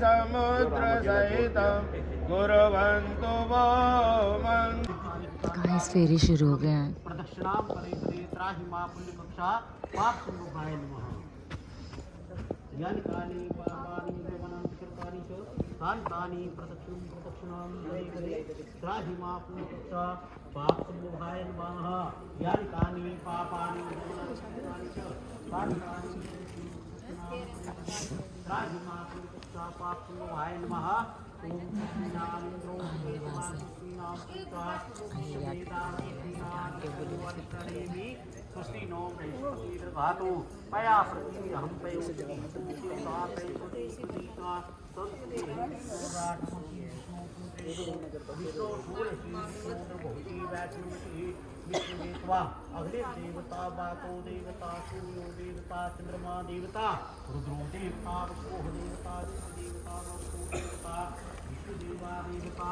समुद्र सहितं कुर्वन्तु वो गाइस फेरी शुरू हो गए हैं। प्रदक्षिणां करे त्राहि मां पुण्यकक्षा पाप संभवाय नमः। यानि कानि पापानि देवानां कृतानि च तानि प्रदक्षिणां करे त्राहि मां पुण्यकक्षा पाप संभवाय नमः। यानि कानि पापानि देवानां कृतानि च तानि त्राहि मां पुण्यकक्षा पाप संभवाय नमः। ओम नामो स्वस्ति नो बृहस्पतिर्भातु पया पृथ्वी अहं पयोस्मि विष्णु विष्णुदेवता अग्नि देवता वातो देवता सूर्यो देवता चंद्रमा देवता रुद्रो देवता विष्णु देवता देवता देवता विष्णु देवा देवता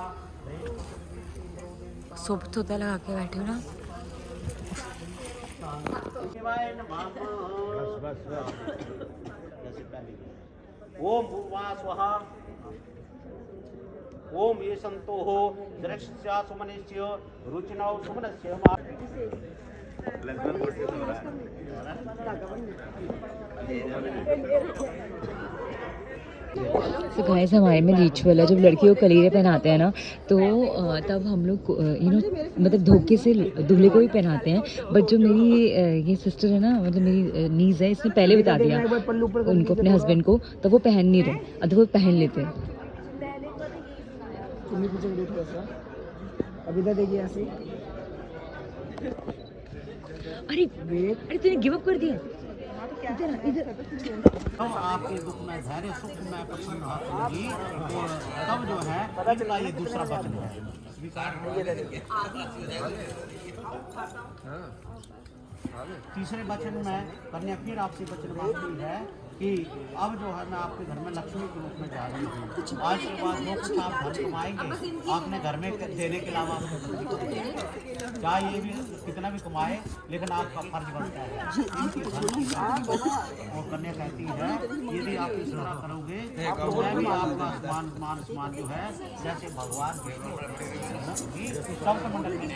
सोप तोता लगा के बैठे हो ना। ओम भूर्वा स्वहा ओम ये संतो हो दृश्या सुमनस्य रुचिनौ सुमनस्य तो गाइस हमारे में रिचुअल है, जब लड़कियों को कलीरे पहनाते हैं ना तो तब हम लोग मतलब धोखे से दूल्हे को भी पहनाते हैं। बट जो मेरी ये सिस्टर है ना, मतलब मेरी नीज है, इसने पहले बता दिया उनको अपने हस्बैंड को, तो वो पहन नहीं रहे, अब वो पहन लेते हैं। अरे अरे तूने गिव अप कर दिया। इधर आपके दुख में धैर्य सुख में प्रसन्न होगी और तब जो है इनका ये दूसरा वचन है तीसरे वचन में कन्या फिर आपसे वचन मांगती है कि अब जो है मैं आपके घर में लक्ष्मी के रूप में जा रही हूँ। आज के बाद जो कुछ आप धन कमाएंगे आपने घर में देने के अलावा चाहे ये भी कितना भी कमाए लेकिन आपका फर्ज बनता है। और कन्या कहती है यदि आप इस तरह करोगे तो मैं भी आपका मान सम्मान जो है जैसे भगवान सप्त मंडल में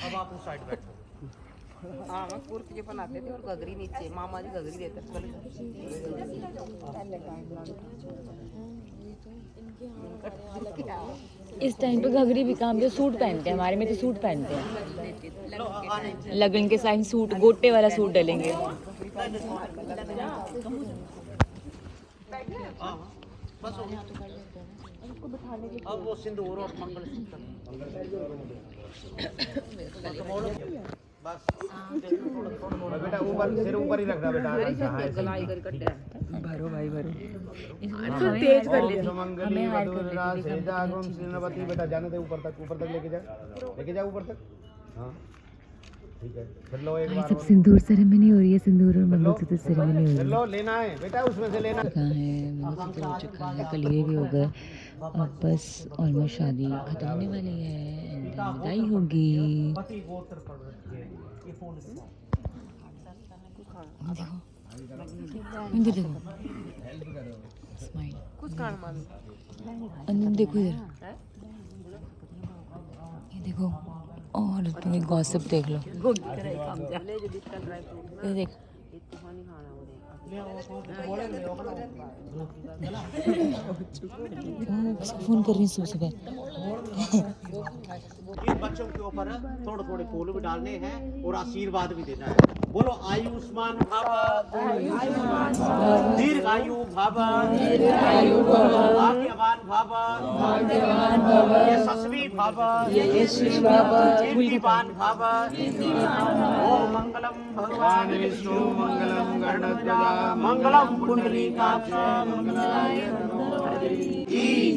अब आप उस साइड बैठो। हाँ मैं कुर्ती के बनाते थे और घघरी नीचे मामा जी घघरी देते थे। इस टाइम पे घघरी भी काम, जो सूट पहनते हैं हमारे में तो सूट पहनते हैं। लगन के साइन सूट, गोटे वाला सूट डालेंगे। बस अब वो सिंदूर और मंगल बस बेटा ऊपर सिर ऊपर ही रखना बेटा भरो भाई भरो। तेज कर ले मंगली मधुरा सेजागम श्रीनवती बेटा जाने दे ऊपर तक लेके जा ऊपर तक। हाँ ठीक है फिर लो एक बार। सब सिंदूर सेरेमनी हो रही है, सिंदूर और मंगलसूत्र सेरेमनी हो रही है। लो लेना है बेटा उसमें से लेना है। मंगलसूत्र हो चुका है, कलिये भी हो गए, अब बस ऑलमोस्ट शादी खत्म होने वाली है, विदाई होगी। देखो देखो स्माइल कुछ कान मान अंदर देखो इधर, ये देखो और तुम्हें गॉसिप देख लो। ये देख फोन कर रही सुबह सुबह। इन बच्चों के ऊपर थोड़े थोड़े फूल भी डालने हैं और आशीर्वाद भी देना है। बोलो आयुष्मान भव दीर्घायु भव भाग्यवान भव यशस्वी भव कीर्तिवान भव। ओम मंगलम भगवान विष्णु मंगलम गरुड़ध्वजा मंगलम पुंडरीकाक्ष मंगलाय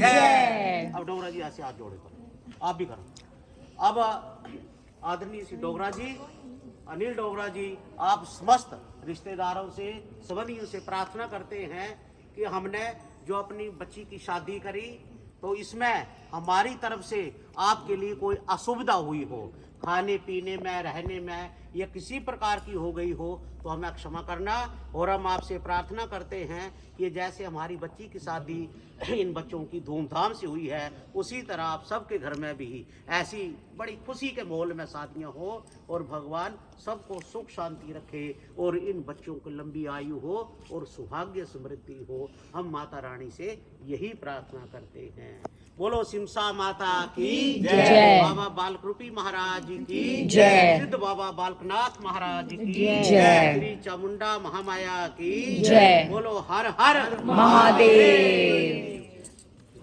जय। अब डोगरा जी ऐसे हाथ जोड़े करो, आप भी करो। अब आदरणीय श्री डोगरा जी अनिल डोगरा जी, आप समस्त रिश्तेदारों से, संबंधियों से प्रार्थना करते हैं कि हमने जो अपनी बच्ची की शादी करी तो इसमें हमारी तरफ से आपके लिए कोई असुविधा हुई हो, खाने पीने में, रहने में या किसी प्रकार की हो गई हो तो हमें क्षमा करना। और हम आपसे प्रार्थना करते हैं कि जैसे हमारी बच्ची की शादी इन बच्चों की धूमधाम से हुई है, उसी तरह आप सबके घर में भी ऐसी बड़ी खुशी के माहौल में शादियां हो और भगवान सबको सुख शांति रखे और इन बच्चों को लंबी आयु हो और सौभाग्य समृद्धि हो। हम माता रानी से यही प्रार्थना करते हैं। बोलो सिमसा माता की जय। बाबा बालकृपी महाराज की जय। सिद्ध बाबा बालकनाथ महाराज की जय। श्री चामुंडा महामाया की जय। बोलो हर हर महादेव।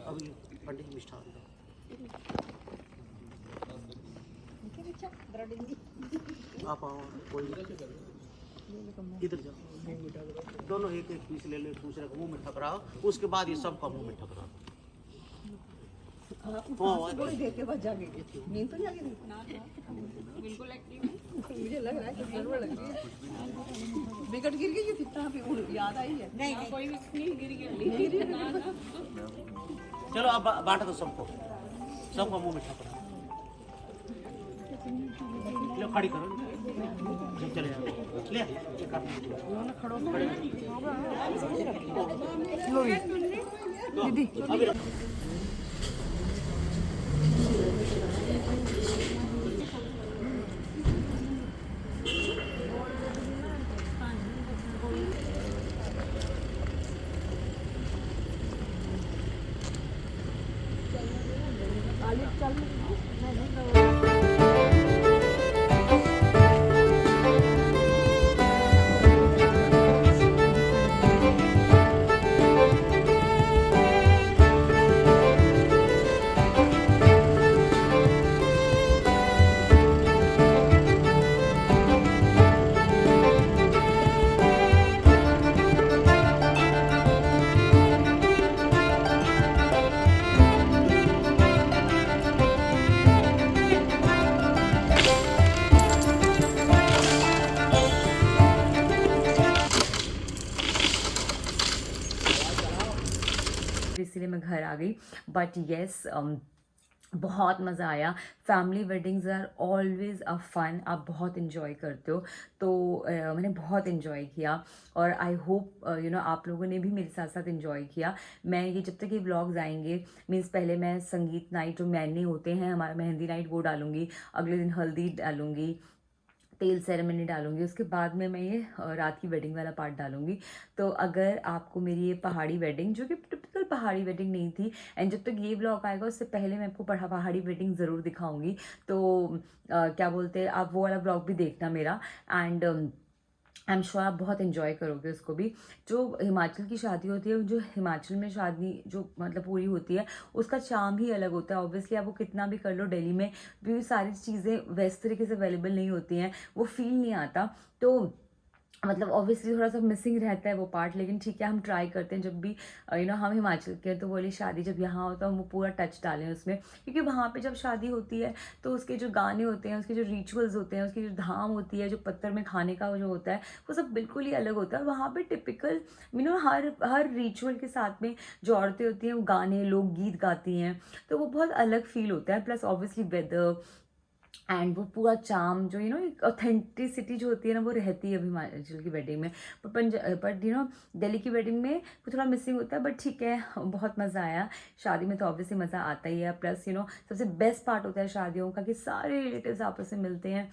अभी पंडित जी मिष्ठान दो। आप आओ, कोई इधर जाओ, दोनों एक एक पीस ले लो, एक दूसरे का मुंह में ठकराओ, उसके बाद ये सबका मुंह में ठकराओ। देते बस जाके नींद तो जाके बिल्कुल एक्टिव मुझे लग रहा है कि गड़बड़ लग रही है। विकेट गिर गई थी कहाँ पे, याद आई है? नहीं कोई नहीं गिर गया। चलो अब बांट दो सबको, सबका मुंह में ठकराओ। लो खड़ी करो, जब चले जाओ ले एक हाथ खड़ो दीदी। इसलिए मैं घर आ गई। बट येस बहुत मज़ा आया। Family weddings are always a fun. आप बहुत इन्जॉय करते हो, तो मैंने बहुत इन्जॉय किया और आई होप आप लोगों ने भी मेरे साथ साथ इन्जॉय किया। मैं ये जब तक ये व्लॉग्स आएंगे, मीन्स पहले मैं संगीत नाइट जो मैंने होते हैं हमारा मेहंदी नाइट वो डालूंगी, अगले दिन हल्दी डालूंगी, तेल सेरेमनी डालूंगी, उसके बाद में मैं ये रात की वेडिंग वाला पार्ट डालूंगी। तो अगर आपको मेरी ये पहाड़ी वेडिंग, जो कि टिपिकल पहाड़ी वेडिंग नहीं थी, एंड जब तक ये व्लॉग आएगा उससे पहले मैं आपको पहाड़ी वेडिंग ज़रूर दिखाऊंगी, तो क्या बोलते हैं, आप वो वाला व्लॉग भी देखना मेरा। एंड आई एम श्योर आप बहुत इन्जॉय करोगे उसको भी। जो हिमाचल की शादी होती है, जो हिमाचल में शादी जो मतलब पूरी होती है, उसका चार्म ही अलग होता है। ऑब्वियसली आप वो कितना भी कर लो, दिल्ली में भी सारी चीज़ें वैसे तरीके से अवेलेबल नहीं होती हैं, वो फील नहीं आता। तो मतलब ऑब्वियसली थोड़ा सा मिसिंग रहता है वो पार्ट, लेकिन ठीक है, हम ट्राई करते हैं जब भी हम हिमाचल के हैं तो बोले शादी जब यहाँ होता है हम वो पूरा टच डालें उसमें, क्योंकि वहाँ पे जब शादी होती है तो उसके जो गाने होते हैं, उसके जो रिचुअल्स होते हैं, उसकी जो धाम होती है, जो पत्थर में खाने का जो होता है, वो सब बिल्कुल ही अलग होता है। वहाँ पे टिपिकल हर रिचुअल के साथ में जो औरतें होती हैं वो गाने, लोग गीत गाती हैं, तो वो बहुत अलग फील होता है। प्लस ऑब्वियसली वेदर एंड वो पूरा चार्म जो एक ऑथेंटिसिटी जो होती है ना, वो रहती है अभी हिमाचल की वेडिंग में। बट दिल्ली की वेडिंग में वो थोड़ा मिसिंग होता है। बट ठीक है, बहुत मज़ा आया। शादी में तो ऑब्वियसली मज़ा आता ही है। प्लस सबसे बेस्ट पार्ट होता है शादियों का कि सारे रिलेटिव्स आपस में मिलते हैं,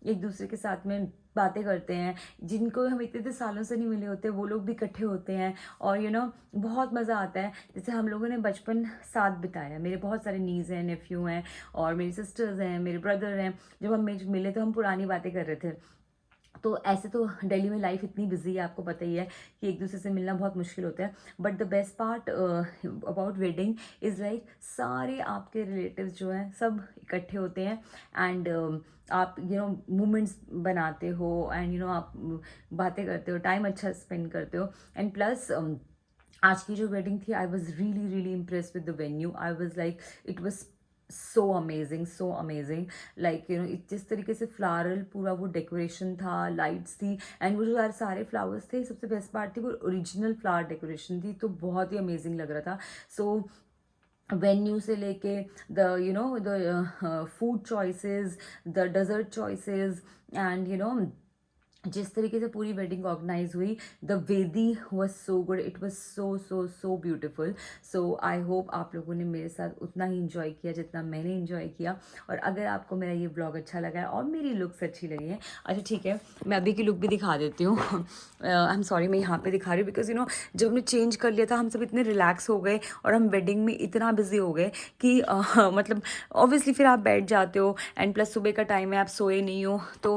एक दूसरे के साथ में बातें करते हैं, जिनको हम इतने सालों से नहीं मिले होते वो लोग भी इकट्ठे होते हैं, और बहुत मज़ा आता है। जैसे हम लोगों ने बचपन साथ बिताया, मेरे बहुत सारे नीज़ हैं, नेफ्यू हैं, और मेरी सिस्टर्स हैं, मेरे ब्रदर हैं। जब हम मिले तो हम पुरानी बातें कर रहे थे। तो ऐसे तो दिल्ली में लाइफ इतनी बिजी है, आपको पता ही है कि एक दूसरे से मिलना बहुत मुश्किल होता है। But the best part about wedding is like सारे आपके रिलेटिव्स जो हैं सब इकट्ठे होते हैं, एंड आप मोमेंट्स बनाते हो, एंड आप बातें करते हो, टाइम अच्छा स्पेंड करते हो। एंड प्लस आज की जो वेडिंग थी, I was really impressed with the venue. I was like, it was so amazing like you know जिस तरीके से फ्लारल पूरा वो डेकोरेशन था, लाइट्स थी, एंड वो जो सारे फ्लावर्स थे, सबसे बेस्ट पार्ट थी वो ओरिजिनल फ्लावर डेकोरेशन थी, तो बहुत ही अमेजिंग लग रहा था. सो वेन्यू से लेके the you know the food choices, the dessert choices, and you know जिस तरीके से पूरी वेडिंग ऑर्गेनाइज हुई, द वेदी was so good, it was so beautiful. So I hope आप लोगों ने मेरे साथ उतना ही इंजॉय किया जितना मैंने इंजॉय किया. और अगर आपको मेरा ये ब्लॉग अच्छा लगा है और मेरी लुक्स अच्छी लगी हैं, अच्छा ठीक है, मैं अभी की लुक भी दिखा देती हूँ. आई एम सॉरी, मैं यहाँ पे दिखा रही हूँ बिकॉज यू नो जब हमने चेंज कर लिया था, हम सब इतने रिलैक्स हो गए और हम वेडिंग में इतना बिजी हो गए कि मतलब ऑब्वियसली फिर आप बैठ जाते हो, एंड प्लस सुबह का टाइम है, आप सोए नहीं हो, तो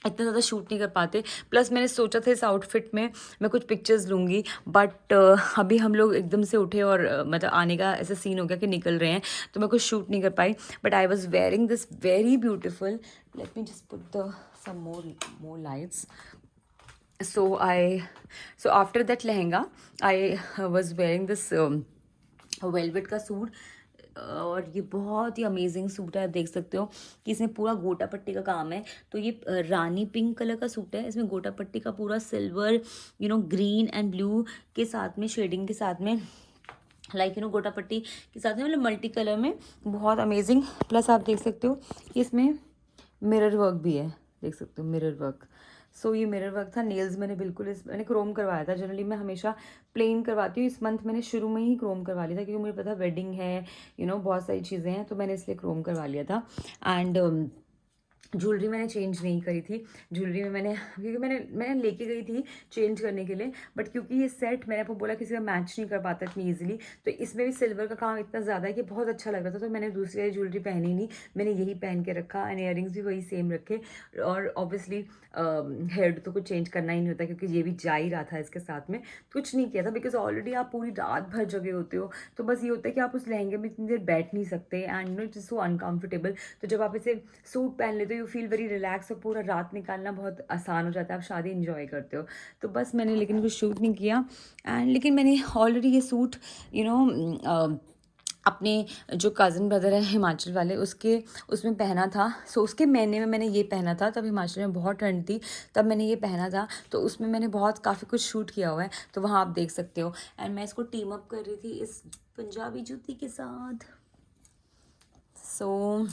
इतना ज़्यादा शूट नहीं कर पाते. प्लस मैंने सोचा था इस आउटफिट में मैं कुछ पिक्चर्स लूँगी, बट अभी हम लोग एकदम से उठे और मतलब आने का ऐसा सीन हो गया कि निकल रहे हैं, तो मैं कुछ शूट नहीं कर पाई. But I was wearing this very beautiful, let me just put the some more lights. So after that lehenga, I was wearing this velvet का सूट, और ये बहुत ही अमेजिंग सूट है. आप देख सकते हो कि इसमें पूरा गोटा पट्टी का काम है. तो ये रानी पिंक कलर का सूट है, इसमें गोटा पट्टी का पूरा silver you know green and blue के साथ में शेडिंग के साथ में, लाइक यू नो गोटा पट्टी के साथ में, मतलब मल्टी कलर में, बहुत अमेजिंग. प्लस आप देख सकते हो कि इसमें मिरर वर्क भी है, देख सकते हो मिरर वर्क. सो ये मिरर वर्क था. नेल्स मैंने बिल्कुल मैंने क्रोम करवाया था. जनरली मैं हमेशा प्लेन करवाती हूँ, इस मंथ मैंने शुरू में ही क्रोम करवा लिया था क्योंकि मुझे पता वेडिंग है, यू नो बहुत सारी चीज़ें हैं, तो मैंने इसलिए क्रोम करवा लिया था. एंड ज्वेलरी मैंने चेंज नहीं करी थी. ज्वेलरी में मैंने क्योंकि मैंने लेके गई थी चेंज करने के लिए, बट क्योंकि ये सेट मैंने आपको बोला किसी का मैच नहीं कर पाता इतनी ईजिली, तो इसमें भी सिल्वर का काम इतना ज़्यादा है कि बहुत अच्छा लग रहा था, तो मैंने दूसरी वाली ज्वेलरी पहनी नहीं, मैंने यही पहन के रखा. एंड ईयरिंग्स भी वही सेम रखे. और ऑब्वियसली हेयर तो कुछ चेंज करना ही नहीं होता क्योंकि ये भी जा ही रहा था इसके साथ में, कुछ नहीं किया था बिकॉज ऑलरेडी आप पूरी रात भर जगे होते हो, तो बस ये होता है कि आप उस लहंगे में इतनी देर बैठ नहीं सकते, and no it is so uncomfortable. तो जब आप इसे सूट पहन लेते हो यू फील वेरी रिलैक्स, और पूरा रात निकालना बहुत आसान हो जाता है, आप शादी इंजॉय करते हो. तो बस मैंने लेकिन कुछ शूट नहीं किया. एंड लेकिन मैंने ऑलरेडी ये सूट यू नो अपने जो कज़न ब्रदर है हिमाचल वाले उसमें पहना था. सो उसके महीने में मैंने ये पहना था, तब हिमाचल में बहुत ठंड थी, तब मैंने ये पहना था, तो उसमें मैंने काफ़ी कुछ शूट किया हुआ है, तो वहाँ आप देख सकते हो. एंड मैं इसको टीम अप कर रही थी इस पंजाबी जूती के साथ. So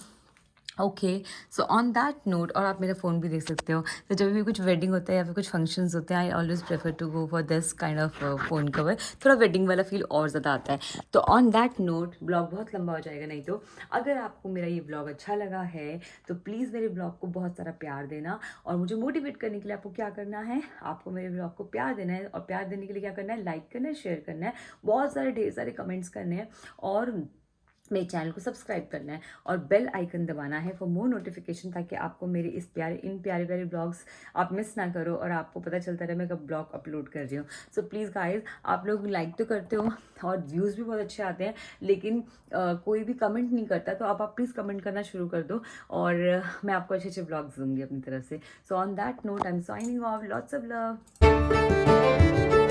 okay, so on that note, और आप मेरा फ़ोन भी देख सकते हो, तो जब भी कुछ वेडिंग होता है या फिर कुछ फंक्शंस होते हैं, I always prefer to go for this kind of phone cover. थोड़ा वेडिंग वाला फील और ज़्यादा आता है. तो ऑन दैट नोट ब्लॉग बहुत लंबा हो जाएगा, नहीं तो अगर आपको मेरा ये ब्लॉग अच्छा लगा है तो प्लीज़ मेरे ब्लॉग को बहुत सारा प्यार देना. और मुझे मोटिवेट करने के लिए आपको क्या करना है, आपको मेरे ब्लॉग को प्यार देना है, और प्यार देने के लिए क्या करना है, लाइक करना है, शेयर करना है, बहुत सारे ढेर सारे कमेंट्स करने हैं, और मेरे चैनल को सब्सक्राइब करना है, और बेल आइकन दबाना है फॉर मोर नोटिफिकेशन, ताकि आपको मेरे इन प्यारे प्यारे ब्लॉग्स आप मिस ना करो, और आपको पता चलता रहे मैं कब ब्लॉग अपलोड कर रही हूँ. सो प्लीज़ गाइज, आप लोग लाइक तो करते हो और व्यूज़ भी बहुत अच्छे आते हैं, लेकिन कोई भी कमेंट नहीं करता, तो आप प्लीज़ कमेंट करना शुरू कर दो, और मैं आपको अच्छे अच्छे ब्लॉग्स दूँगी अपनी तरफ से. So on that note I am signing off. Lots of love.